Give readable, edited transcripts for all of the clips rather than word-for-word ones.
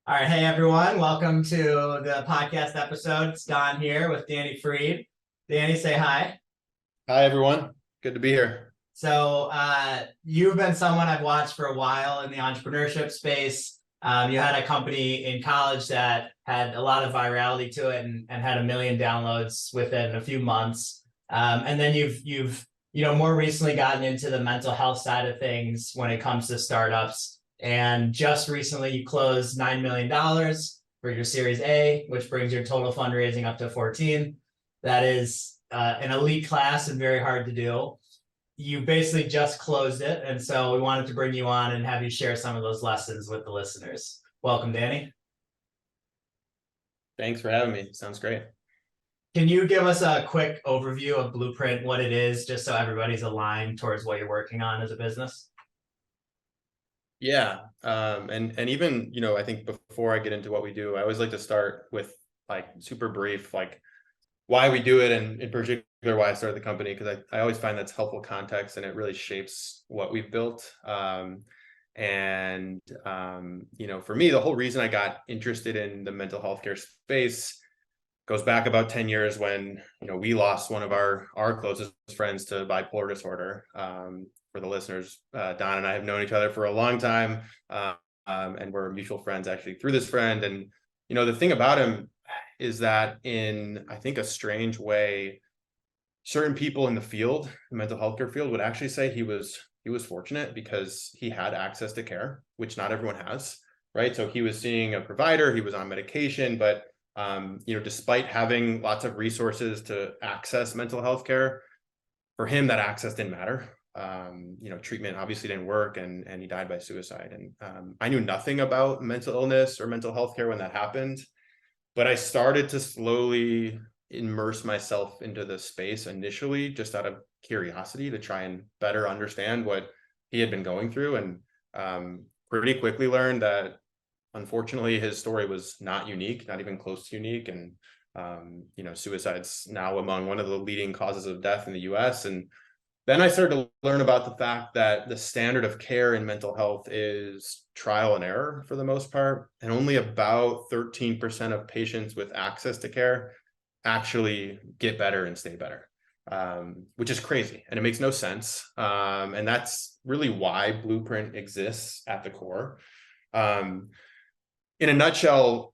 All right, hey everyone, welcome to the podcast episode. It's Don here with Danny Freed. Danny, say hi. Hi, everyone. Good to be here. You've been someone I've watched for a while in the entrepreneurship space. You had a company in college that had a lot of virality to it and had 1 million downloads within a few months. And then you've more recently gotten into the mental health side of things when it comes to startups. And just recently, you closed $9 million for your Series A, which brings your total fundraising up to 14. That is an elite class and very hard to do. You basically just closed it, and so we wanted to bring you on and have you share some of those lessons with the listeners. Welcome, Danny. Thanks for having me. Sounds great. Can you give us a quick overview of Blueprint, what it is, just so everybody's aligned towards what you're working on as a business? Yeah. And even, I think before I get into what we do, I always like to start with like super brief, like why we do it, and in particular why I started the company, because I always find that's helpful context and it really shapes what we've built. For me, the whole reason I got interested in the mental health care space goes back about 10 years when, we lost one of our closest friends to bipolar disorder. For the listeners, Don and I have known each other for a long time, and we're mutual friends actually through this friend. And, the thing about him is that in, I think, a strange way, certain people in the field, the mental health care field, would actually say he was fortunate because he had access to care, which not everyone has, right? So he was seeing a provider, he was on medication, but despite having lots of resources to access mental health care, for him, that access didn't matter. Treatment obviously didn't work, and he died by suicide. And I knew nothing about mental illness or mental health care when that happened, but I started to slowly immerse myself into the space initially, just out of curiosity to try and better understand what he had been going through. And pretty quickly learned that unfortunately his story was not unique, not even close to unique. And suicide's now among one of the leading causes of death in the US. And then I started to learn about the fact that the standard of care in mental health is trial and error for the most part, and only about 13% of patients with access to care actually get better and stay better, which is crazy, and it makes no sense. And that's really why Blueprint exists at the core. In a nutshell,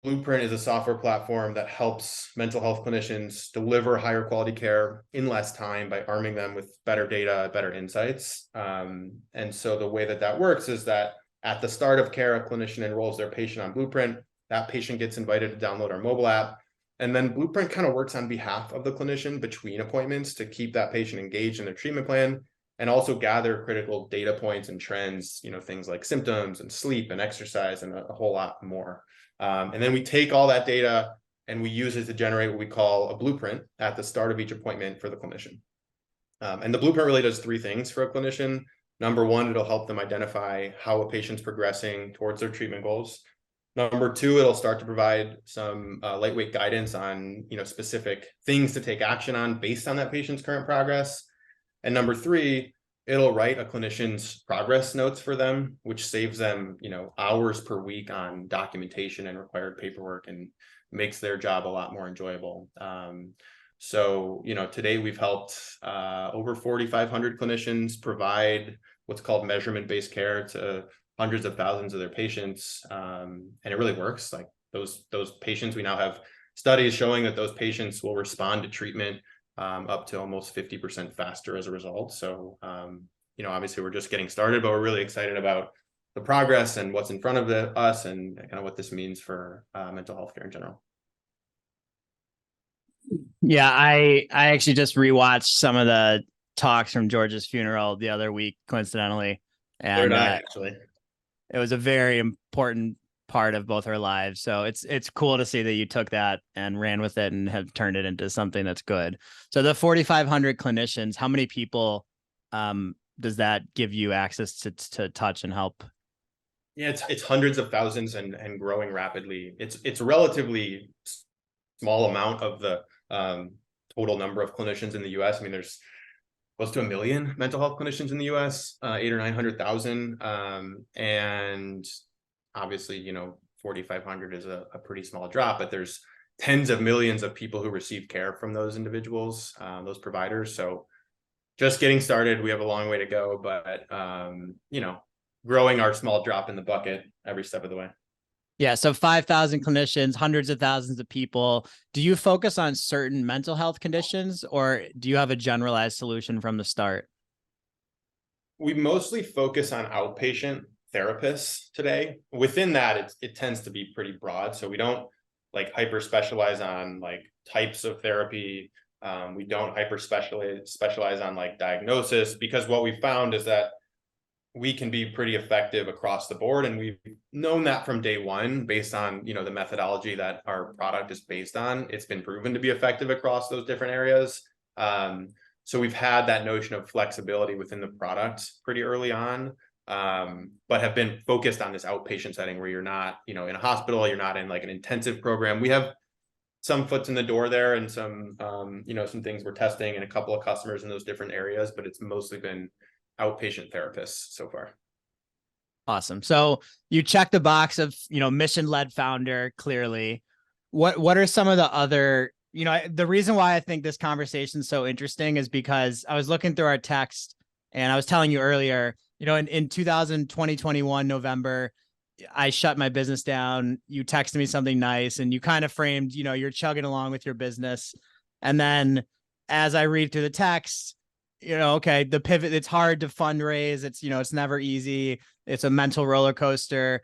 Blueprint is a software platform that helps mental health clinicians deliver higher quality care in less time by arming them with better data, better insights. And so the way that works is that at the start of care, a clinician enrolls their patient on Blueprint. That patient gets invited to download our mobile app. And then Blueprint kind of works on behalf of the clinician between appointments to keep that patient engaged in their treatment plan, and also gather critical data points and trends, things like symptoms and sleep and exercise and a whole lot more. And then we take all that data and we use it to generate what we call a blueprint at the start of each appointment for the clinician. And the blueprint really does three things for a clinician. Number one, it'll help them identify how a patient's progressing towards their treatment goals. Number two, it'll start to provide some lightweight guidance on, specific things to take action on based on that patient's current progress. And number three, it'll write a clinician's progress notes for them, which saves them, hours per week on documentation and required paperwork, and makes their job a lot more enjoyable. Today we've helped over 4,500 clinicians provide what's called measurement-based care to hundreds of thousands of their patients. And it really works. Like those patients, we now have studies showing that those patients will respond to treatment up to almost 50% faster as a result. So, obviously we're just getting started, but we're really excited about the progress and what's in front of us, and kind of what this means for mental health care in general. Yeah, I actually just rewatched some of the talks from George's funeral the other week, coincidentally, and Actually, it was a very important part of both our lives. So it's cool to see that you took that and ran with it and have turned it into something that's good. So the 4,500 clinicians, how many people does that give you access to touch and help? Yeah, it's hundreds of thousands and growing rapidly. It's a relatively small amount of the total number of clinicians in the US. I mean, there's close to 1 million mental health clinicians in the US, 800,000 or 900,000. And obviously, 4,500 is a pretty small drop, but there's tens of millions of people who receive care from those individuals, those providers. So just getting started, we have a long way to go, but growing our small drop in the bucket every step of the way. Yeah. So 5,000 clinicians, hundreds of thousands of people. Do you focus on certain mental health conditions, or do you have a generalized solution from the start? We mostly focus on outpatient therapists today. Within that, it tends to be pretty broad. So we don't like hyper specialize on like types of therapy. We don't hyper specialize on like diagnosis, because what we found is that we can be pretty effective across the board. And we've known that from day one, based on, the methodology that our product is based on. It's been proven to be effective across those different areas. So we've had that notion of flexibility within the product pretty early on, but have been focused on this outpatient setting where you're not, in a hospital, you're not in like an intensive program. We have some foots in the door there and some, some things we're testing and a couple of customers in those different areas, but it's mostly been outpatient therapists so far. Awesome. So you check the box of, mission-led founder, clearly. What are some of the other, the reason why I think this conversation is so interesting is because I was looking through our text and I was telling you earlier, in 2021, November, I shut my business down. You texted me something nice and you kind of framed, you're chugging along with your business. And then as I read through the text, okay, the pivot, it's hard to fundraise. It's, it's never easy. It's a mental roller coaster.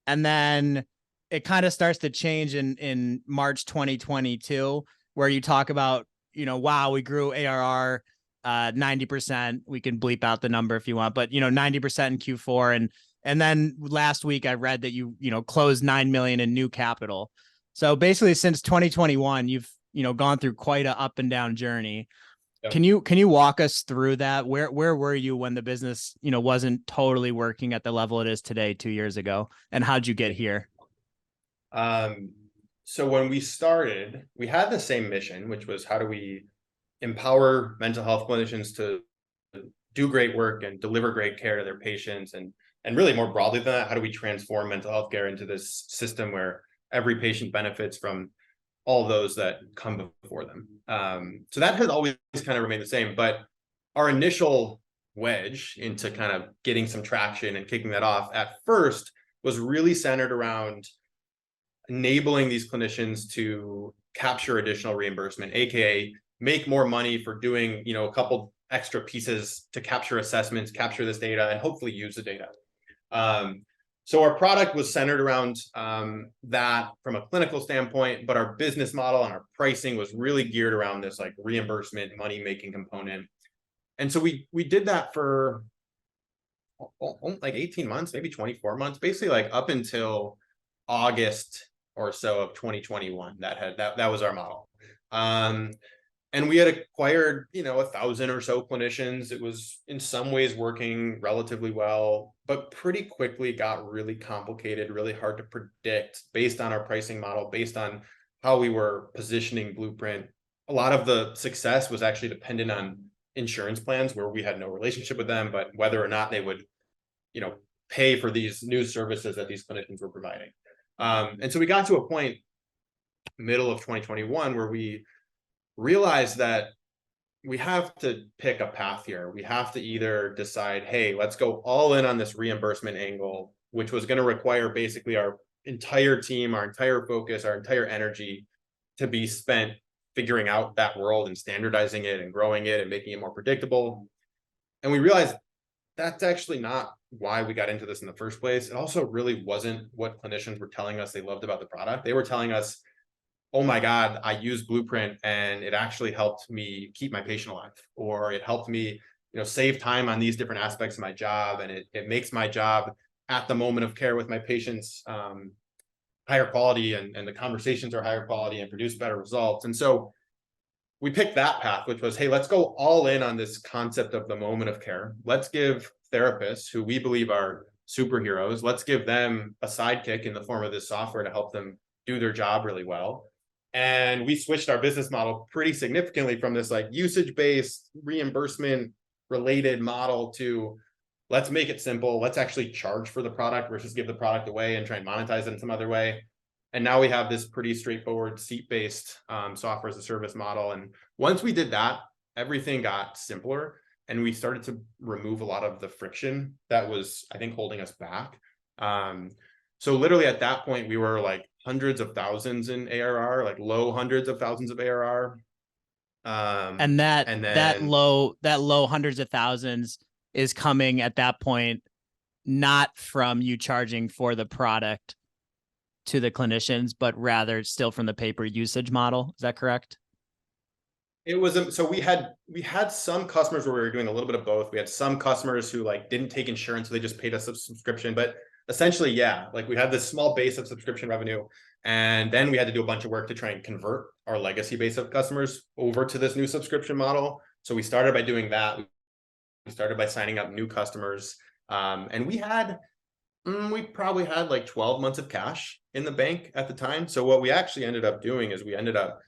And then it kind of starts to change in March 2022, where you talk about, wow, we grew ARR 90%. We can bleep out the number if you want, but 90% in Q4. And then last week I read that you closed 9 million in new capital. So basically since 2021, you've, gone through quite a up and down journey. Yep. Can you walk us through that? Where were you when the business, wasn't totally working at the level it is today 2 years ago? And how'd you get here? So when we started, we had the same mission, which was how do we empower mental health clinicians to do great work and deliver great care to their patients, and really more broadly than that, how do we transform mental health care into this system where every patient benefits from all those that come before them. So that has always kind of remained the same, but our initial wedge into kind of getting some traction and kicking that off at first was really centered around enabling these clinicians to capture additional reimbursement, aka make more money for doing, a couple extra pieces to capture assessments, capture this data, and hopefully use the data. So our product was centered around that from a clinical standpoint, but our business model and our pricing was really geared around this like reimbursement, money-making component. And so we did that for like 18 months, maybe 24 months, basically like up until August or so of 2021. That was our model. And we had acquired, 1,000 or so clinicians. It was in some ways working relatively well, but pretty quickly got really complicated, really hard to predict based on our pricing model, based on how we were positioning Blueprint. A lot of the success was actually dependent on insurance plans where we had no relationship with them, but whether or not they would, pay for these new services that these clinicians were providing. And so we got to a point middle of 2021 where we realized that we have to pick a path here. We have to either decide, hey, let's go all in on this reimbursement angle, which was going to require basically our entire team, our entire focus, our entire energy to be spent figuring out that world and standardizing it and growing it and making it more predictable. And we realized that's actually not why we got into this in the first place. It also really wasn't what clinicians were telling us they loved about the product. They were telling us, oh my God, I used Blueprint and it actually helped me keep my patient alive, or it helped me, save time on these different aspects of my job. And it makes my job at the moment of care with my patients higher quality, and the conversations are higher quality and produce better results. And so we picked that path, which was, hey, let's go all in on this concept of the moment of care. Let's give therapists, who we believe are superheroes, let's give them a sidekick in the form of this software to help them do their job really well. And we switched our business model pretty significantly from this like usage-based reimbursement related model to, let's make it simple. Let's actually charge for the product versus give the product away and try and monetize it in some other way. And now we have this pretty straightforward seat-based software as a service model. And once we did that, everything got simpler, and we started to remove a lot of the friction that was, I think, holding us back. So literally at that point, we were like hundreds of thousands in ARR, like low hundreds of thousands of ARR. And that low hundreds of thousands is coming at that point, not from you charging for the product to the clinicians, but rather still from the pay-per usage model. Is that correct? It was, so we had some customers where we were doing a little bit of both. We had some customers who like didn't take insurance, so they just paid us a subscription. But essentially, yeah, like we had this small base of subscription revenue, and then we had to do a bunch of work to try and convert our legacy base of customers over to this new subscription model. So we started by doing that. We started by signing up new customers, and we probably had like 12 months of cash in the bank at the time. So what we actually ended up doing is we ended up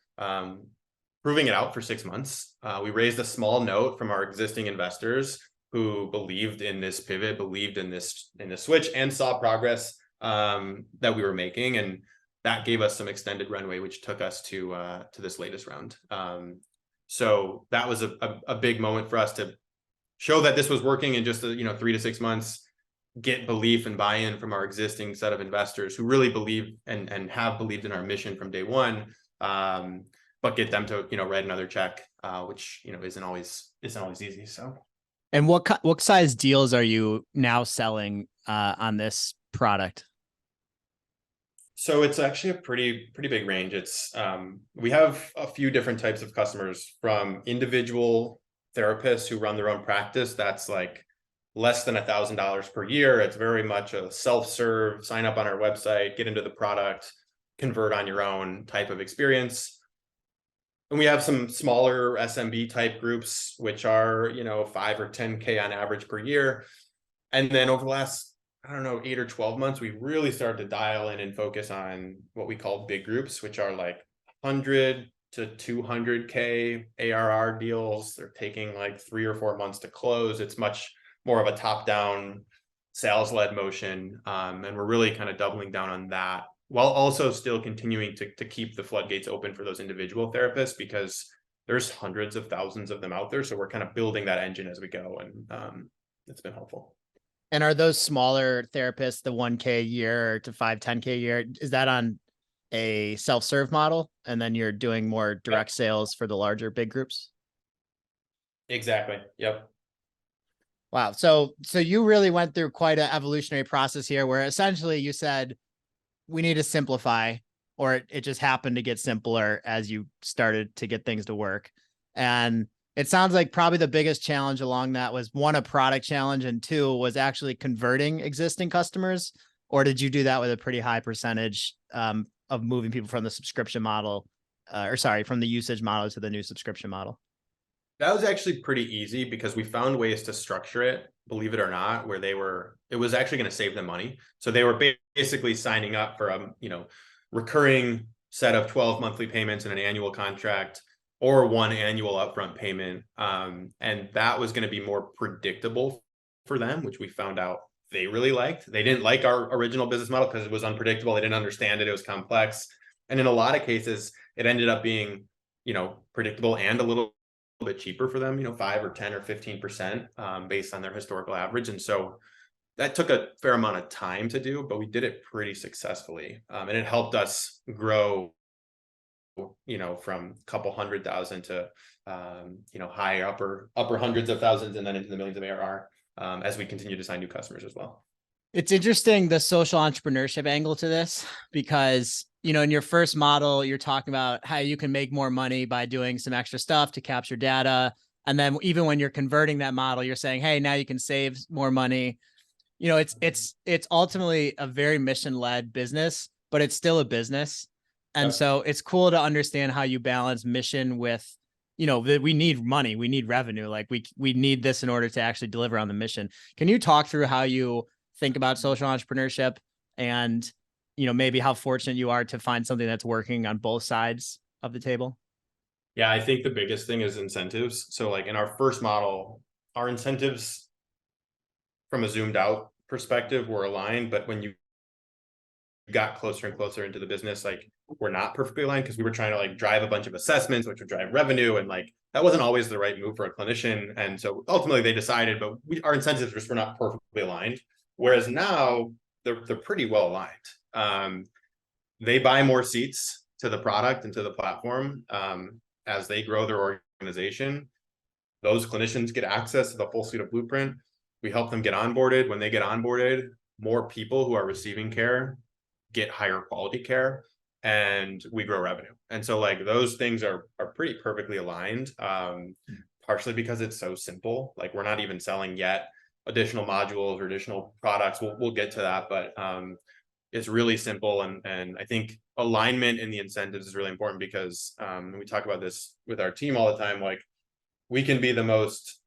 proving it out for 6 months. We raised a small note from our existing investors who believed in this pivot, believed in this switch, and saw progress that we were making, and that gave us some extended runway, which took us to this latest round. So that was a big moment for us to show that this was working in just 3 to 6 months. Get belief and buy-in from our existing set of investors who really believe and have believed in our mission from day one. But get them to write another check, which isn't always easy. So, and what size deals are you now selling on this product? So it's actually a pretty big range. It's we have a few different types of customers, from individual therapists who run their own practice. That's like less than $1,000 per year. It's very much a self-serve, sign up on our website, get into the product, convert on your own type of experience. And we have some smaller SMB type groups, which are, 5 or 10K on average per year. And then over the last, 8 or 12 months, we really started to dial in and focus on what we call big groups, which are like 100 to 200K ARR deals. They're taking like 3 or 4 months to close. It's much more of a top-down sales-led motion. And we're really kind of doubling down on that, while also still continuing to keep the floodgates open for those individual therapists, because there's hundreds of thousands of them out there. So we're kind of building that engine as we go, and it's been helpful. And are those smaller therapists, the 1K a year to 10K a year, is that on a self-serve model? And then you're doing more direct sales for the larger big groups? Exactly. Yep. Wow. So you really went through quite an evolutionary process here, where essentially you said, we need to simplify, or it just happened to get simpler as you started to get things to work. And it sounds like probably the biggest challenge along that was, 1, a product challenge, and 2 was actually converting existing customers. Or did you do that with a pretty high percentage of moving people from the subscription model, from the usage model to the new subscription model? That was actually pretty easy, because we found ways to structure it, believe it or not, where it was actually going to save them money. So they were basically signing up for a, recurring set of 12 monthly payments in an annual contract, or 1 annual upfront payment. And that was going to be more predictable for them, which we found out they really liked. They didn't like our original business model because it was unpredictable. They didn't understand it. It was complex. And in a lot of cases, it ended up being, predictable and a little bit cheaper for them, 5 or 10 or 15% based on their historical average. And so that took a fair amount of time to do, but we did it pretty successfully. And it helped us grow, from a couple 100,000 to, high upper hundreds of thousands, and then into the millions of ARR as we continue to sign new customers as well. It's interesting, the social entrepreneurship angle to this, because, in your first model, you're talking about how you can make more money by doing some extra stuff to capture data. And then even when you're converting that model, you're saying, hey, now you can save more money. It's ultimately a very mission-led business, but it's still a business. And so it's cool to understand how you balance mission with, that we need money, we need revenue. Like we need this in order to actually deliver on the mission. Can you talk through how you think about social entrepreneurship, and, maybe how fortunate you are to find something that's working on both sides of the table? Yeah, I think the biggest thing is incentives. So like in our first model, our incentives from a zoomed out perspective, we're aligned, but when you got closer and closer into the business, like we're not perfectly aligned because we were trying to like drive a bunch of assessments, which would drive revenue. And like, that wasn't always the right move for a clinician. And so ultimately they decided, but our incentives just were not perfectly aligned. Whereas now they're pretty well aligned. They buy more seats to the product and to the platform. As they grow their organization, those clinicians get access to the full suite of Blueprint. We help them get onboarded. When they get onboarded, more people who are receiving care get higher quality care, and we grow revenue. And so like those things are pretty perfectly aligned, partially because it's so simple. Like we're not even selling yet additional modules or additional products. We'll get to that, but it's really simple. And I think alignment in the incentives is really important because we talk about this with our team all the time. Like we can be the most,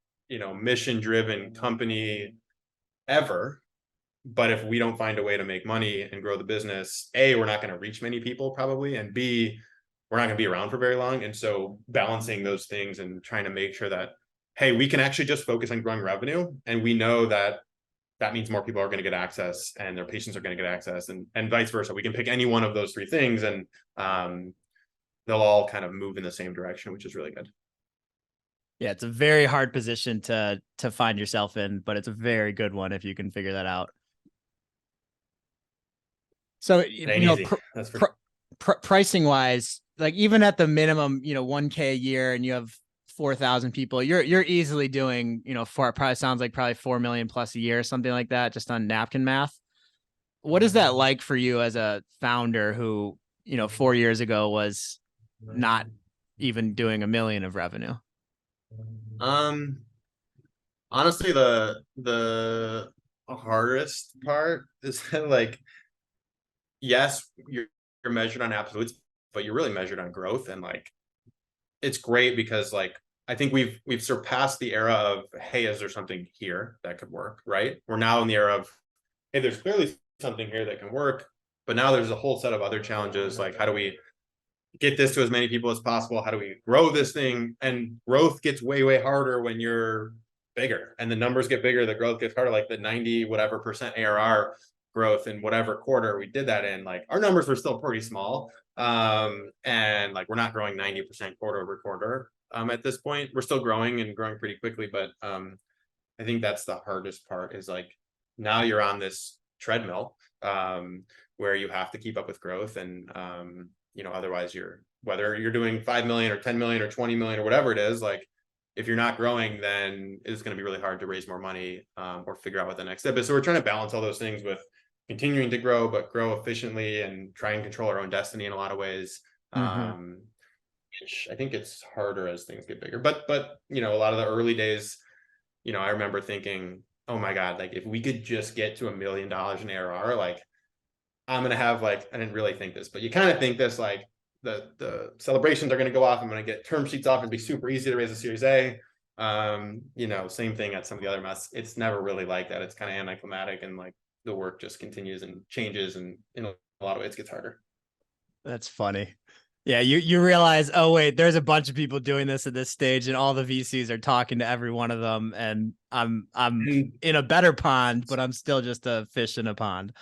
mission driven company ever, but if we don't find a way to make money and grow the business, A, we're not going to reach many people probably, and B, we're not going to be around for very long. And so balancing those things and trying to make sure that, hey, we can actually just focus on growing revenue. And we know that that means more people are going to get access and their patients are going to get access, and vice versa. We can pick any one of those three things and they'll all kind of move in the same direction, which is really good. Yeah, it's a very hard position to find yourself in, but it's a very good one if you can figure that out. So, That's for pricing wise, like even at the minimum, $1K a year, and you have 4,000 people, you're easily doing, for it probably sounds like probably 4 million plus a year, something like that, just on napkin math. What is that like for you as a founder who, 4 years ago was not even doing $1 million of revenue? Honestly, the hardest part is that like, yes, you're measured on absolutes, but you're really measured on growth. And like, it's great because like, I think we've surpassed the era of, hey, is there something here that could work, right? We're now in the era of, hey, there's clearly something here that can work, but now there's a whole set of other challenges. Like, how do we get this to as many people as possible? How do we grow this thing? And growth gets way, way harder when you're bigger, and the numbers get bigger, the growth gets harder. Like the 90 whatever percent ARR growth in whatever quarter we did that in, like our numbers were still pretty small. And like, we're not growing 90% quarter over quarter. At this point, we're still growing and growing pretty quickly. But I think that's the hardest part, is like, now you're on this treadmill where you have to keep up with growth. And otherwise whether you're doing 5 million or 10 million or 20 million or whatever it is, like if you're not growing, then it's going to be really hard to raise more money or figure out what the next step is. So we're trying to balance all those things with continuing to grow, but grow efficiently and try and control our own destiny in a lot of ways. Which I think it's harder as things get bigger. But a lot of the early days, I remember thinking, oh my God, like if we could just get to $1 million in ARR, like I'm going to have like, I didn't really think this, but you kind of think this, like the celebrations are going to go off. I'm going to get term sheets off and be super easy to raise a Series A. Same thing at some of the other mess. It's never really like that. It's kind of anticlimactic, and like the work just continues and changes, and in a lot of ways it gets harder. That's funny. Yeah, you realize, oh wait, there's a bunch of people doing this at this stage, and all the VCs are talking to every one of them, and I'm in a better pond, but I'm still just a fish in a pond.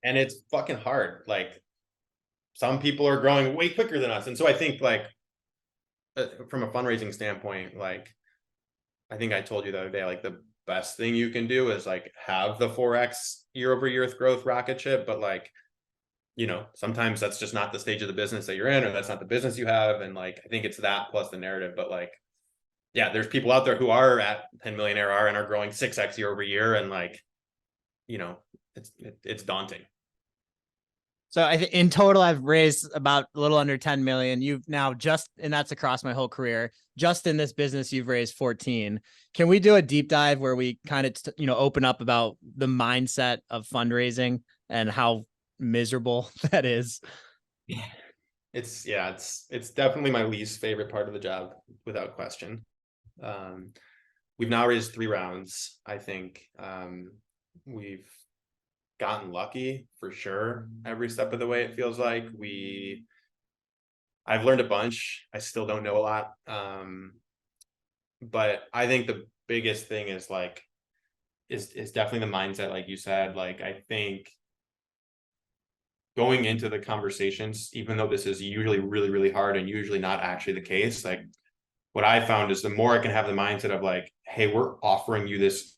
And it's fucking hard. Like some people are growing way quicker than us. And so I think like from a fundraising standpoint, like I think I told you the other day, like the best thing you can do is like have the 4x year over year growth rocket ship, but like, sometimes that's just not the stage of the business that you're in, or that's not the business you have. And like, I think it's that plus the narrative, but like, yeah, there's people out there who are at 10 million ARR and are growing 6x year over year. And like, it's daunting. So in total, I've raised about a little under 10 million. You've now and that's across my whole career. Just in this business, you've raised 14. Can we do a deep dive where we kind of, open up about the mindset of fundraising and how miserable that is? Yeah. It's definitely my least favorite part of the job, without question. We've now raised 3 rounds. I think we've gotten lucky for sure every step of the way. It feels like I've learned a bunch. I still don't know a lot. But I think the biggest thing is like is definitely the mindset, like you said. Like, I think going into the conversations, even though this is usually really, really hard and usually not actually the case, like what I found is the more I can have the mindset of like, hey, we're offering you this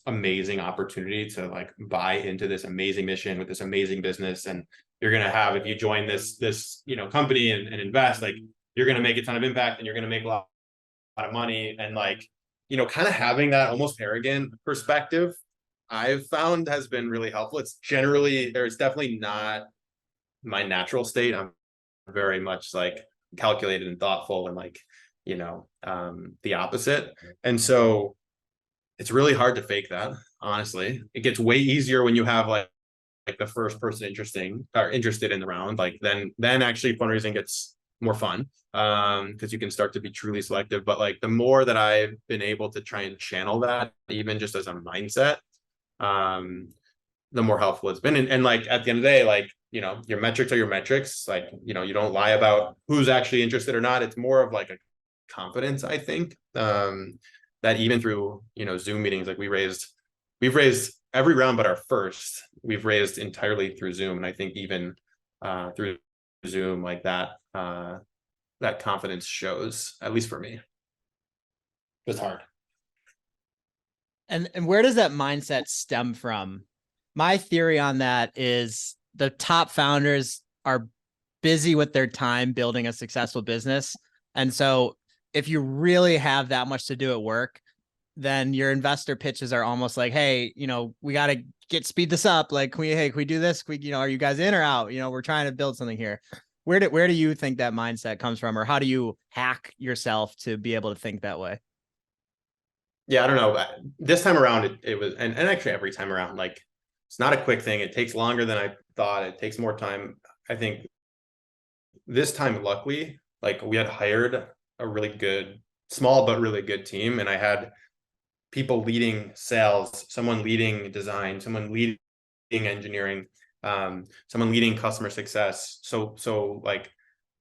amazing opportunity to like buy into this amazing mission with this amazing business. And you're going to have, if you join this, you know, company and invest, like you're going to make a ton of impact and you're going to make a lot of money. And like, you know, kind of having that almost arrogant perspective, I've found has been really helpful. It's generally, there's definitely not my natural state. I'm very much like calculated and thoughtful and like, you know, the opposite. And so it's really hard to fake that, honestly. It gets way easier when you have like the first person interested in the round. Like then actually fundraising gets more fun, because you can start to be truly selective. But like the more that I've been able to try and channel that, even just as a mindset, the more helpful it's been. And like at the end of the day, like, you know, your metrics are your metrics. Like, you know, you don't lie about who's actually interested or not. It's more of like a confidence, I think, that even through, you know, Zoom meetings, like we've raised every round but our first, we've raised entirely through Zoom. And I think even through Zoom, like that confidence shows, at least for me. It's hard. And where does that mindset stem from? My theory on that is the top founders are busy with their time building a successful business. And so if you really have that much to do at work, then your investor pitches are almost like, hey, you know, we got to speed this up. Like, can we do this? You know, are you guys in or out? You know, we're trying to build something here. Where do you think that mindset comes from, or how do you hack yourself to be able to think that way? Yeah, I don't know. This time around, it was, and actually every time around, like, it's not a quick thing. It takes longer than I thought. It takes more time. I think this time, luckily, like we had hired a really good, small but really good team, and I had people leading sales, someone leading design, someone leading engineering, someone leading customer success. So like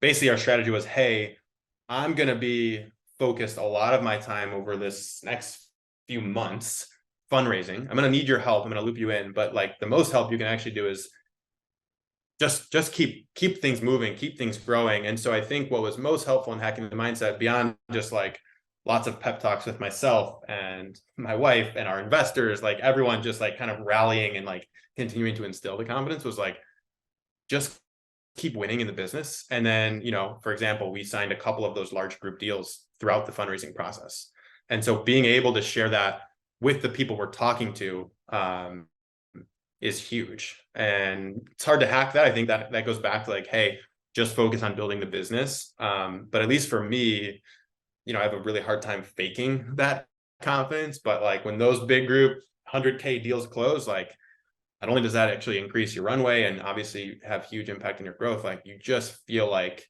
basically our strategy was, hey, I'm going to be focused a lot of my time over this next few months fundraising. I'm going to need your help. I'm going to loop you in, but like the most help you can actually do is just keep things moving, keep things growing. And so I think what was most helpful in hacking the mindset, beyond just like lots of pep talks with myself and my wife and our investors, like everyone just like kind of rallying and like continuing to instill the confidence, was like, just keep winning in the business. And then, you know, for example, we signed a couple of those large group deals throughout the fundraising process. And so being able to share that with the people we're talking to is huge. And it's hard to hack that. I think that goes back to like, hey, just focus on building the business. But at least for me, you know, I have a really hard time faking that confidence. But like when those big group 100K deals close, like not only does that actually increase your runway and obviously have huge impact on your growth, like you just feel like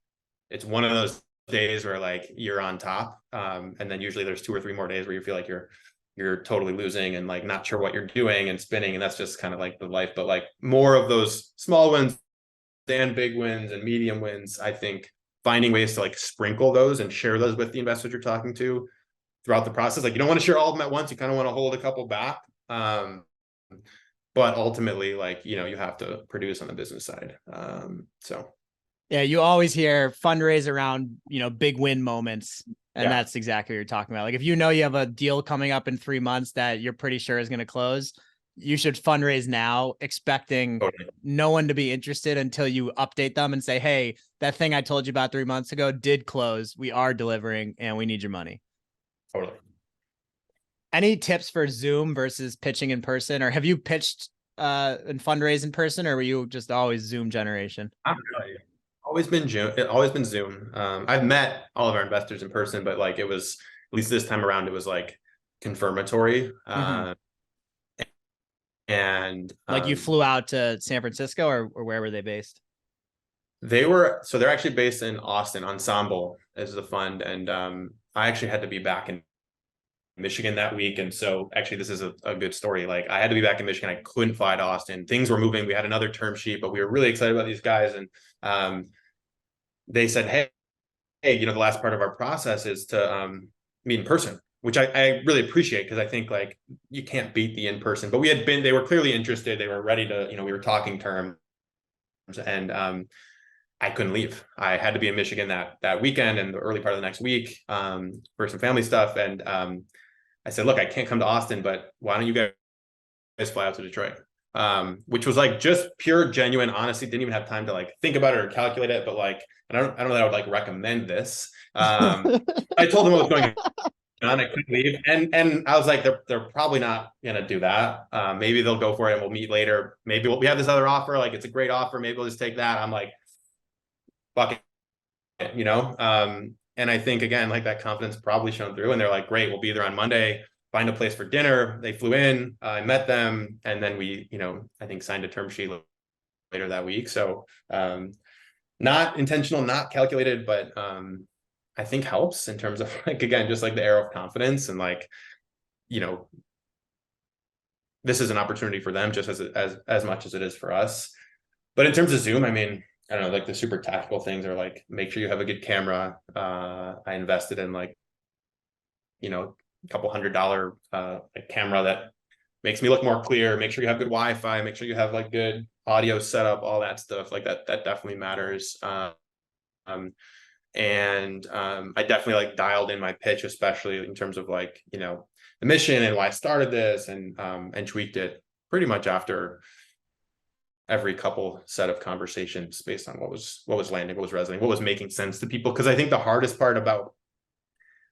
it's one of those days where like you're on top. And then usually there's 2 or 3 more days where you feel like you're totally losing and like not sure what you're doing and spinning. And that's just kind of like the life. But like more of those small wins and big wins and medium wins, I think finding ways to like sprinkle those and share those with the investors you're talking to throughout the process. Like you don't want to share all of them at once. You kind of want to hold a couple back. But ultimately, like, you know, you have to produce on the business side. So Yeah, you always hear fundraise around, you know, big win moments. And Yeah. that's exactly what you're talking about. Like if you know you have a deal coming up in 3 months that you're pretty sure is going to close, you should fundraise now, expecting totally. no one to be interested until you update them and say, hey, that thing I told you about 3 months ago did close. We are delivering and we need your money. Totally. Any tips for Zoom versus pitching in person, or have you pitched and fundraise in person, or were you just always Zoom generation? Not really. Always been Zoom. I've met all of our investors in person, but like it was, at least this time around, it was like confirmatory. And like you flew out to San Francisco, or where were they based? they're actually based in Austin. Ensemble is the fund. And I actually had to be back in Michigan that week. And so actually this is a good story. Like I had to be back in Michigan. I couldn't fly to Austin. Things were moving. We had another term sheet, but we were really excited about these guys. And they said, hey, you know, the last part of our process is to meet in person. which I really appreciate, because I think like you can't beat the in-person, but they were clearly interested. They were ready to, we were talking terms, and I couldn't leave. I had to be in Michigan that weekend and the early part of the next week for some family stuff. And I said, look, I can't come to Austin, but why don't you guys fly out to Detroit? Which was like just pure, genuine, honestly, didn't even have time to like think about it or calculate it, but like, I don't know that I would like recommend this. I told them what was going on. I couldn't leave. And I was like, they're probably not going to do that. Maybe they'll go for it and we'll meet later. Maybe we have this other offer. Like, it's a great offer. Maybe we'll just take that. I'm like, fuck it, and I think, again, like that confidence probably shone through, and they're like, great, we'll be there on Monday, find a place for dinner. They flew in, I met them, and then we, I think signed a term sheet later that week. So not intentional, not calculated, but I think helps in terms of like, again, just like the air of confidence, and like, this is an opportunity for them just as much as it is for us. But in terms of Zoom, I mean, I don't know, like the super tactical things are like, make sure you have a good camera. I invested in like, a couple $100 camera that makes me look more clear. Make sure you have good Wi-Fi, make sure you have like good audio setup, all that stuff like that definitely matters. And I definitely like dialed in my pitch, especially in terms of like, the mission and why I started this, and tweaked it pretty much after every couple set of conversations based on what was landing, what was resonating, what was making sense to people. Because I think the hardest part about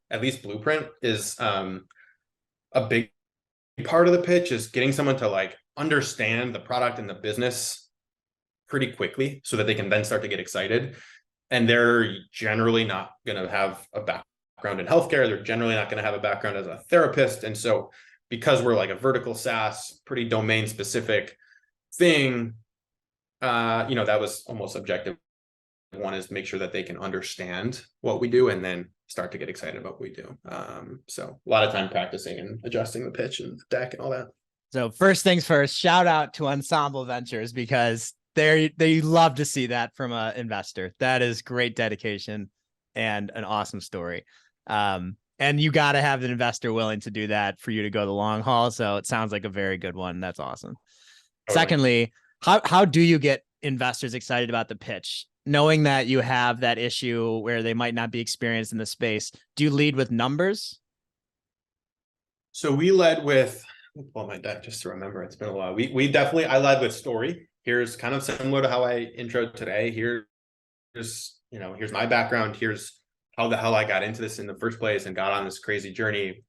at least Blueprint is a big part of the pitch is getting someone to like understand the product and the business pretty quickly so that they can then start to get excited. And they're generally not going to have a background in healthcare. They're generally not going to have a background as a therapist. And so because we're like a vertical SaaS, pretty domain specific thing, that was almost objective. One is make sure that they can understand what we do and then start to get excited about what we do. So a lot of time practicing and adjusting the pitch and the deck and all that. So first things first, shout out to Ensemble Ventures, because they love to see that from an investor. That is great dedication and an awesome story. And you got to have an investor willing to do that for you to go the long haul. So it sounds like a very good one. That's awesome. Totally. Secondly, how do you get investors excited about the pitch? Knowing that you have that issue where they might not be experienced in the space, do you lead with numbers? So we led with, pull my deck just to remember, it's been a while. I led with story. Here's kind of similar to how I introed today. Here's my background. Here's how the hell I got into this in the first place and got on this crazy journey.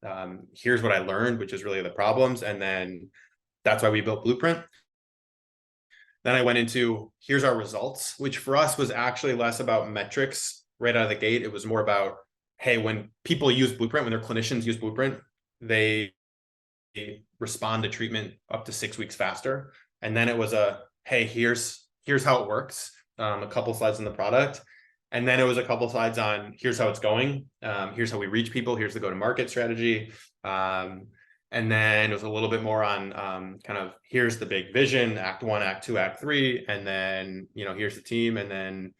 Here's what I learned, which is really the problems. And then that's why we built Blueprint. Then I went into, here's our results, which for us was actually less about metrics right out of the gate. It was more about, hey, when people use Blueprint, when their clinicians use Blueprint, they respond to treatment up to 6 weeks faster. And then it was hey, here's how it works. A couple slides on the product. And then it was a couple slides on here's how it's going. Here's how we reach people. Here's the go-to-market strategy. And then it was a little bit more on kind of here's the big vision, act 1, act 2, act 3. And then, here's the team. And then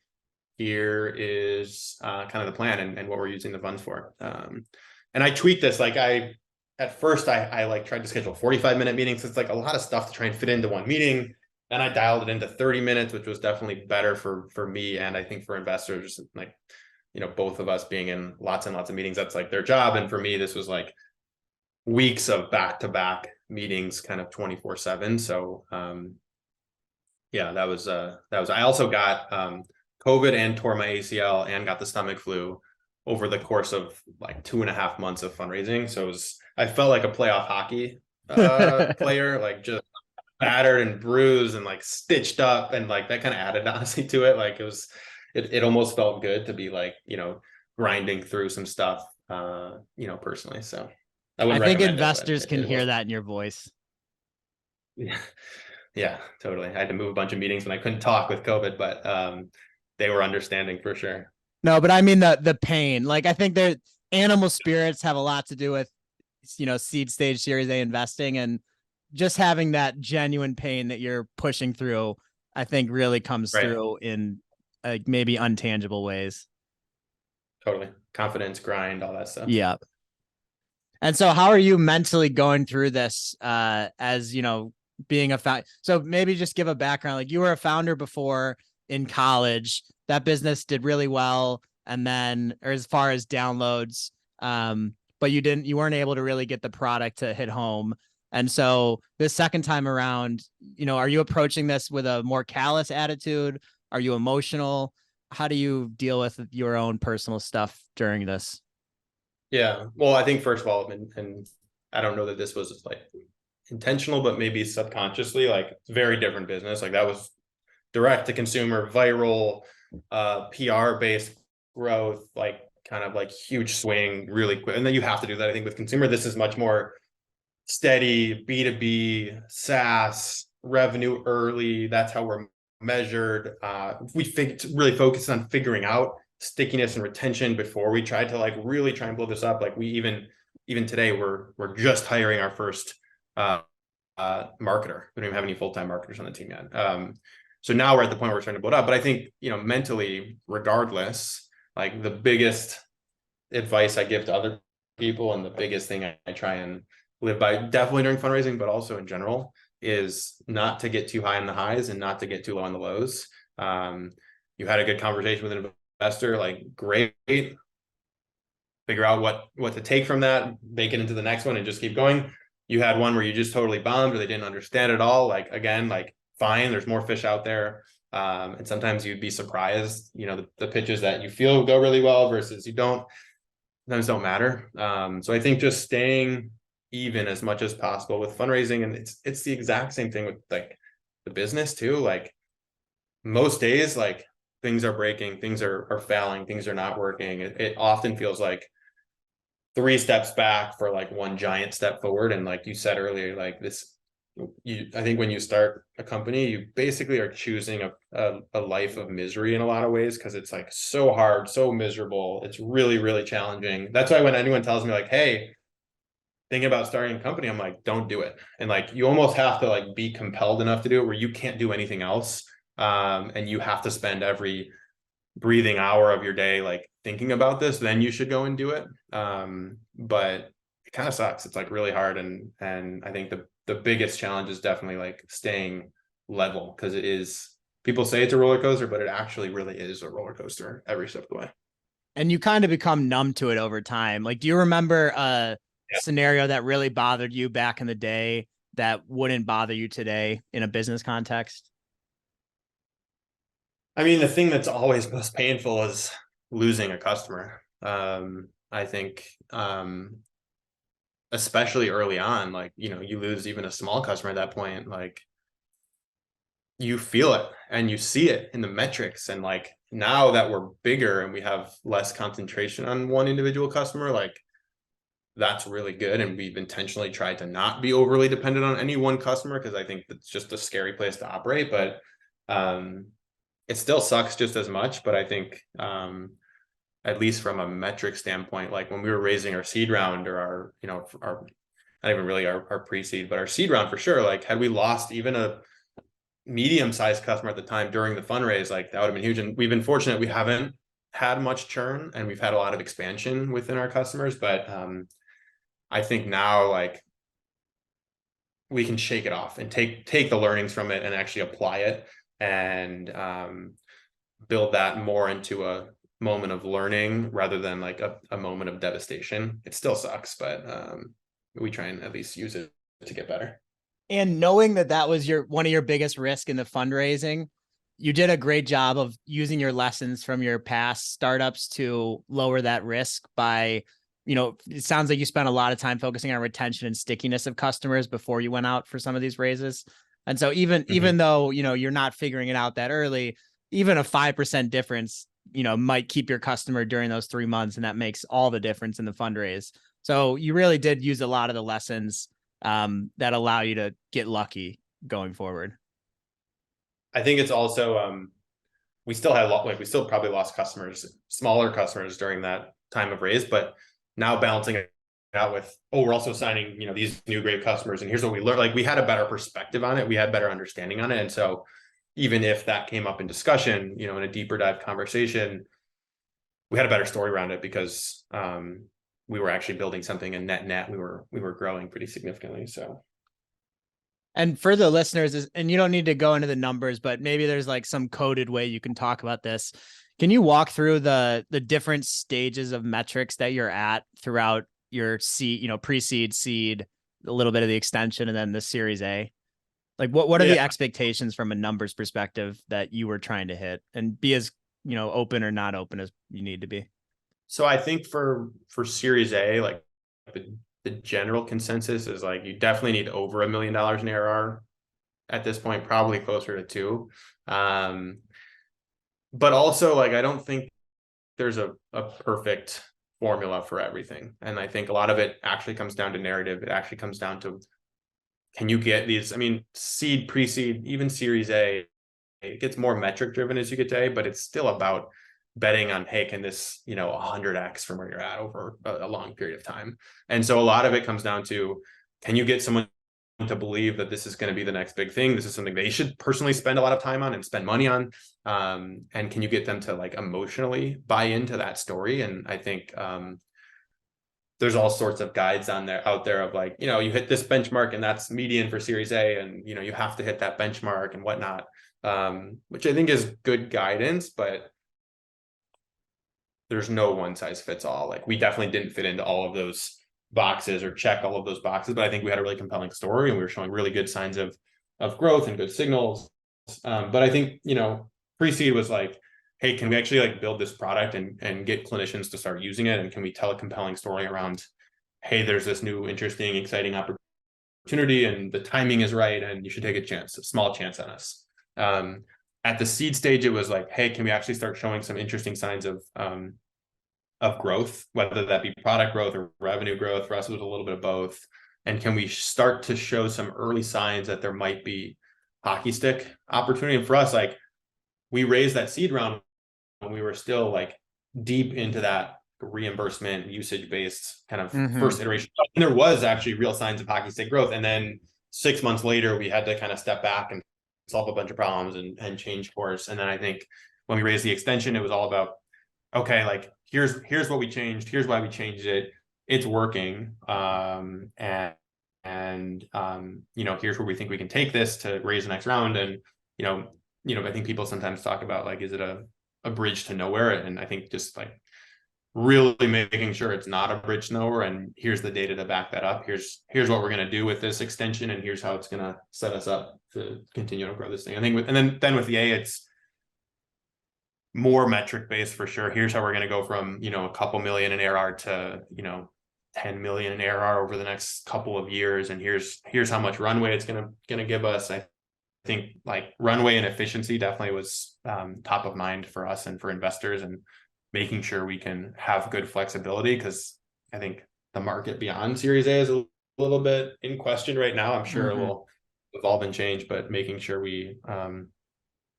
here is kind of the plan and what we're using the funds for. And I tweaked this. Like at first I like tried to schedule 45-minute meetings. It's like a lot of stuff to try and fit into one meeting. Then I dialed it into 30 minutes, which was definitely better for me. And I think for investors, like, both of us being in lots and lots of meetings, that's like their job. And for me, this was like weeks of back-to-back meetings, kind of 24/7. So that was I also got COVID and tore my ACL and got the stomach flu over the course of like 2.5 months of fundraising. So I felt like a playoff hockey player, like just battered and bruised and like stitched up, and like that kind of added honestly to it. Like it almost felt good to be like, grinding through some stuff, personally. So I think investors can hear that in your voice. Yeah, totally. I had to move a bunch of meetings when I couldn't talk with COVID, but they were understanding for sure. No, but I mean the pain. Like I think animal spirits have a lot to do with, seed stage Series A investing, and just having that genuine pain that you're pushing through, I think really comes through in maybe untangible ways. Totally. Confidence, grind, all that stuff. Yeah. And so how are you mentally going through this as, being a founder? So maybe just give a background. Like, you were a founder before in college, that business did really well. And then, or as far as downloads, but you weren't able to really get the product to hit home. And so this second time around, are you approaching this with a more callous attitude? Are you emotional? How do you deal with your own personal stuff during this? Yeah. Well, I think first of all, and I don't know that this was like intentional, but maybe subconsciously, like very different business. Like that was direct to consumer, viral, PR based growth, like kind of like huge swing really quick. And then you have to do that. I think with consumer, this is much more steady B2B, SaaS, revenue early. That's how we're measured. We really focused on figuring out stickiness and retention before we tried to like really try and blow this up. Like we even today, we're just hiring our first marketer. We don't even have any full-time marketers on the team yet. So now we're at the point where we're trying to build up. But I think, mentally, regardless, like the biggest advice I give to other people and the biggest thing I try and live by, definitely during fundraising, but also in general, is not to get too high on the highs and not to get too low on the lows. You had a good conversation with an investor, like great, figure out what to take from that, bake it into the next one and just keep going. You had one where you just totally bombed or they didn't understand it all. Like, again, like fine, there's more fish out there. And sometimes you'd be surprised, the pitches that you feel go really well versus you don't, sometimes don't matter. So I think just staying even as much as possible with fundraising, and it's the exact same thing with like the business too. Like most days, like things are breaking, things are failing, things are not working. It often feels like 3 steps back for like one giant step forward. And like you said earlier, like this, I think when you start a company, you basically are choosing a life of misery in a lot of ways, because it's like so hard, so miserable. It's really, really challenging. That's why when anyone tells me like, hey, thinking about starting a company, I'm like, don't do it. And like, you almost have to like be compelled enough to do it where you can't do anything else. And you have to spend every breathing hour of your day like thinking about this, then you should go and do it. But it kind of sucks. It's like really hard. And I think the biggest challenge is definitely like staying level, because it is, people say it's a roller coaster, but it actually really is a roller coaster every step of the way. And you kind of become numb to it over time. Like, do you remember a scenario that really bothered you back in the day that wouldn't bother you today in a business context? I mean, the thing that's always most painful is losing a customer. I think, especially early on, like, you lose even a small customer at that point, like you feel it and you see it in the metrics. And like, now that we're bigger and we have less concentration on one individual customer, like that's really good. And we've intentionally tried to not be overly dependent on any one customer, because I think that's just a scary place to operate. But, it still sucks just as much. But I think, at least from a metric standpoint, like when we were raising our seed round or our not even really our pre-seed, but our seed round for sure, like had we lost even a medium-sized customer at the time during the fundraise, like that would have been huge. And we've been fortunate, we haven't had much churn and we've had a lot of expansion within our customers. But I think now, like, we can shake it off and take the learnings from it and actually apply it, and build that more into a moment of learning rather than like a moment of devastation. It still sucks, but we try and at least use it to get better. And knowing that was one of your biggest risks in the fundraising, you did a great job of using your lessons from your past startups to lower that risk by, it sounds like you spent a lot of time focusing on retention and stickiness of customers before you went out for some of these raises. And so even though, you're not figuring it out that early, even a 5% difference, might keep your customer during those 3 months. And that makes all the difference in the fundraise. So you really did use a lot of the lessons that allow you to get lucky going forward. I think it's also, we still had we still probably lost customers, smaller customers during that time of raise, but now balancing it out with, we're also signing, these new great customers. And here's what we learned. Like, we had a better perspective on it. We had better understanding on it. And so even if that came up in discussion, in a deeper dive conversation, we had a better story around it because, we were actually building something, and net we were growing pretty significantly. So. And for the listeners, and you don't need to go into the numbers, but maybe there's like some coded way you can talk about this. Can you walk through the different stages of metrics that you're at throughout your seed, pre-seed, seed, a little bit of the extension, and then the Series A? Like what are the expectations from a numbers perspective that you were trying to hit, and be as, open or not open as you need to be? So I think for Series A, like the general consensus is like you definitely need over $1 million in ARR at this point, probably closer to 2. But also, like, I don't think there's a perfect formula for everything. And I think a lot of it actually comes down to narrative. It actually comes down to, can you get these, I mean, seed, pre-seed, even Series A, it gets more metric driven as you get to A, but it's still about betting on, hey, can this, 100x from where you're at over a long period of time. And so a lot of it comes down to, can you get someone to believe that this is going to be the next big thing? This is something they should personally spend a lot of time on and spend money on. And can you get them to like emotionally buy into that story? And I think there's all sorts of guides out there of like, you hit this benchmark and that's median for Series A, and you have to hit that benchmark and whatnot, which I think is good guidance, but there's no one size fits all. Like, we definitely didn't fit into all of those boxes or check all of those boxes, but I think we had a really compelling story and we were showing really good signs of growth and good signals. But I think, pre-seed was like, hey, can we actually like build this product and get clinicians to start using it? And can we tell a compelling story around, hey, there's this new, interesting, exciting opportunity and the timing is right and you should take a small chance on us. At the seed stage, it was like, hey, can we actually start showing some interesting signs of growth, whether that be product growth or revenue growth? For us, it was a little bit of both. And can we start to show some early signs that there might be hockey stick opportunity? And for us, like, we raised that seed round when we were still like deep into that reimbursement usage-based kind of first iteration. And there was actually real signs of hockey stick growth. And then 6 months later, we had to kind of step back and solve a bunch of problems and change course. And then I think when we raised the extension, it was all about, okay, like, here's what we changed. Here's why we changed it. It's working. Here's where we think we can take this to raise the next round. And, I think people sometimes talk about like, is it a bridge to nowhere? And I think just like really making sure it's not a bridge to nowhere. And here's the data to back that up. Here's what we're going to do with this extension. And here's how it's going to set us up to continue to grow this thing. I think then with the A, it's more metric based for sure. Here's how we're going to go from, a couple million in ARR to, 10 million in ARR over the next couple of years. And here's how much runway it's going to give us. I think like runway and efficiency definitely was top of mind for us and for investors, and making sure we can have good flexibility, because I think the market beyond Series A is a little bit in question right now. I'm sure it will evolve and change, but making sure we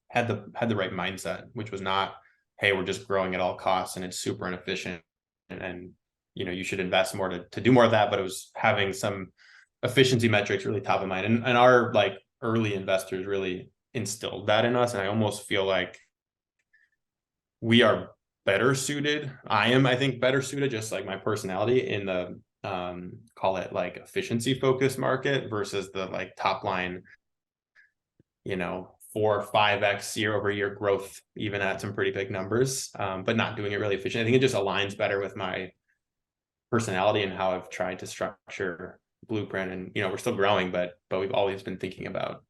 had the right mindset, which was not, hey, we're just growing at all costs and it's super inefficient and you should invest more to do more of that. But it was having some efficiency metrics really top of mind, and our like early investors really instilled that in us. And I almost feel like we are better suited. I think better suited, just like my personality, in the call it like efficiency focused market versus the like top line, 4 or 5x year over year growth, even at some pretty big numbers, but not doing it really efficient. I think it just aligns better with my personality and how I've tried to structure Blueprint. And we're still growing, but we've always been thinking about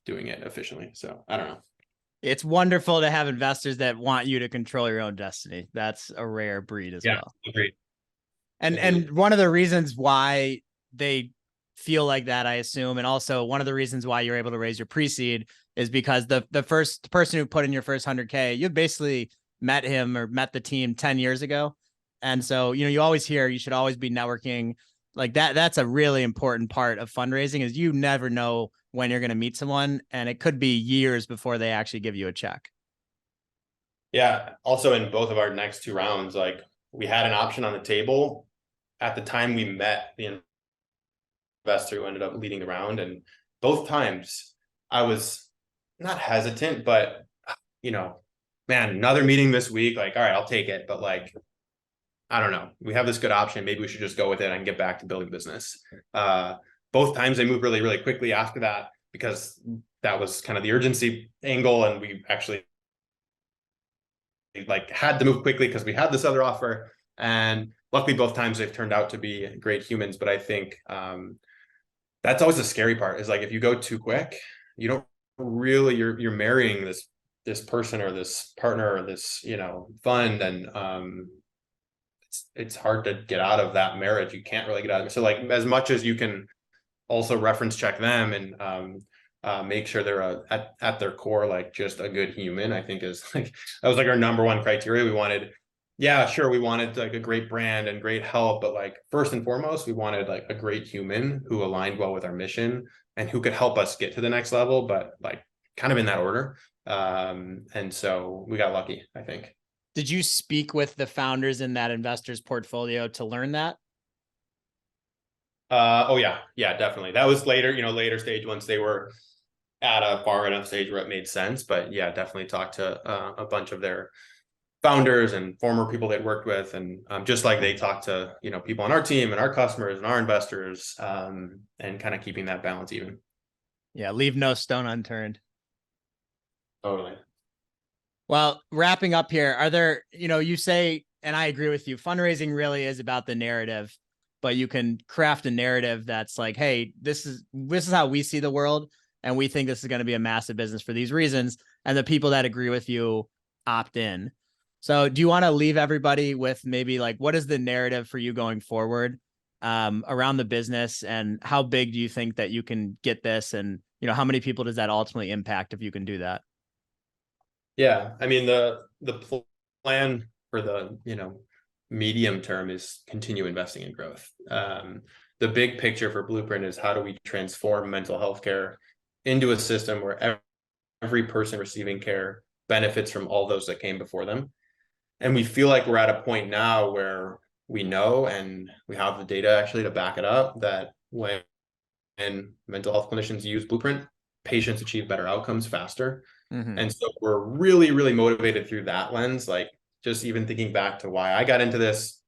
doing it efficiently. So I don't know. It's wonderful to have investors that want you to control your own destiny. That's a rare breed as well. Agreed. And one of the reasons why they feel like that, I assume, and also one of the reasons why you're able to raise your pre-seed is because the first person who put in your first 100K, you basically met him or met the team 10 years ago. And so, you always hear you should always be networking like that. That's a really important part of fundraising, is you never know when you're going to meet someone, and it could be years before they actually give you a check. Yeah. Also, in both of our next 2 rounds, like, we had an option on the table at the time we met the investor who ended up leading the round. And both times I was not hesitant, but, man, another meeting this week, like, all right, I'll take it. But like, I don't know, we have this good option, maybe we should just go with it and get back to building business. Both times they moved really, really quickly after that, because that was kind of the urgency angle. And we actually like had to move quickly because we had this other offer. And luckily both times they've turned out to be great humans. But I think that's always the scary part, is like, if you go too quick, you don't really, you're marrying this person or this partner or this, fund. And it's hard to get out of that marriage. You can't really get out of it. So like, as much as you can also reference check them and make sure they're at their core, like just a good human, I think is like, that was like our number one criteria. We wanted, we wanted like a great brand and great help, but like first and foremost, we wanted like a great human who aligned well with our mission and who could help us get to the next level, but like kind of in that order. And so we got lucky, I think. Did you speak with the founders in that investor's portfolio to learn that? Oh yeah, definitely. That was later, later stage, once they were at a far enough stage where it made sense. But yeah, definitely talked to a bunch of their founders and former people they'd worked with, and just like they talked to people on our team and our customers and our investors, and kind of keeping that balance even. Yeah, leave no stone unturned. Totally. Well, wrapping up here, are there, you say, and I agree with you, fundraising really is about the narrative, but you can craft a narrative that's like, hey, this is how we see the world, and we think this is going to be a massive business for these reasons, and the people that agree with you opt in. So do you want to leave everybody with maybe like, what is the narrative for you going forward around the business, and how big do you think that you can get this, and how many people does that ultimately impact if you can do that? Yeah, I mean, the plan for the medium term is continue investing in growth. The big picture for Blueprint is, how do we transform mental health care into a system where every person receiving care benefits from all those that came before them. And we feel like we're at a point now where we know, and we have the data actually to back it up, that when mental health clinicians use Blueprint, patients achieve better outcomes faster. Mm-hmm. And so we're really, really motivated through that lens. Like, just even thinking back to why I got into this,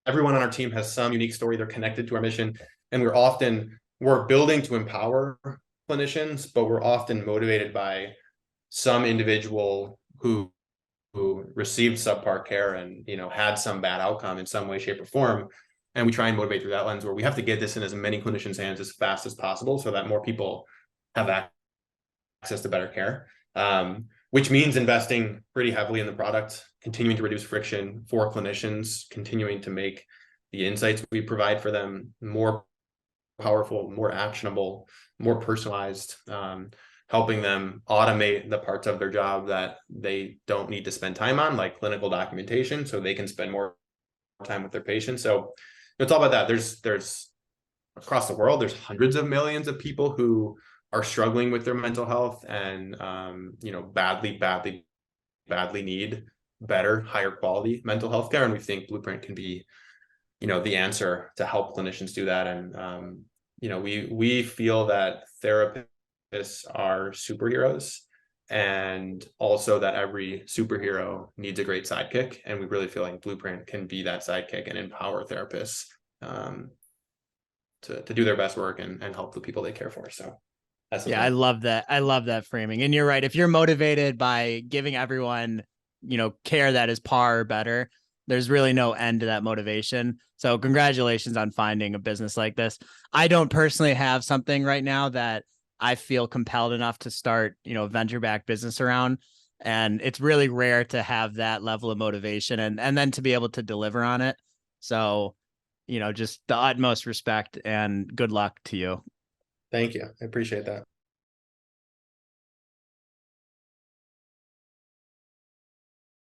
everyone on our team has some unique story. They're connected to our mission. And we're building to empower clinicians, but we're often motivated by some individual who received subpar care and had some bad outcome in some way, shape, or form. And we try and motivate through that lens, where we have to get this in as many clinicians' hands as fast as possible, so that more people have access to better care, which means investing pretty heavily in the product, continuing to reduce friction for clinicians, continuing to make the insights we provide for them more powerful, more actionable, more personalized, helping them automate the parts of their job that they don't need to spend time on, like clinical documentation, so they can spend more time with their patients. So it's all about that. There's across the world, there's hundreds of millions of people who are struggling with their mental health and badly need better, higher quality mental health care. And we think Blueprint can be the answer to help clinicians do that. And we feel that therapists are superheroes, and also that every superhero needs a great sidekick. And we really feel like Blueprint can be that sidekick and empower therapists to do their best work and help the people they care for. So that's I love that. I love that framing. And you're right. If you're motivated by giving everyone, care that is par or better, there's really no end to that motivation. So congratulations on finding a business like this. I don't personally have something right now that I feel compelled enough to start, venture-backed business around. And it's really rare to have that level of motivation and then to be able to deliver on it. So, just the utmost respect and good luck to you. Thank you. I appreciate that.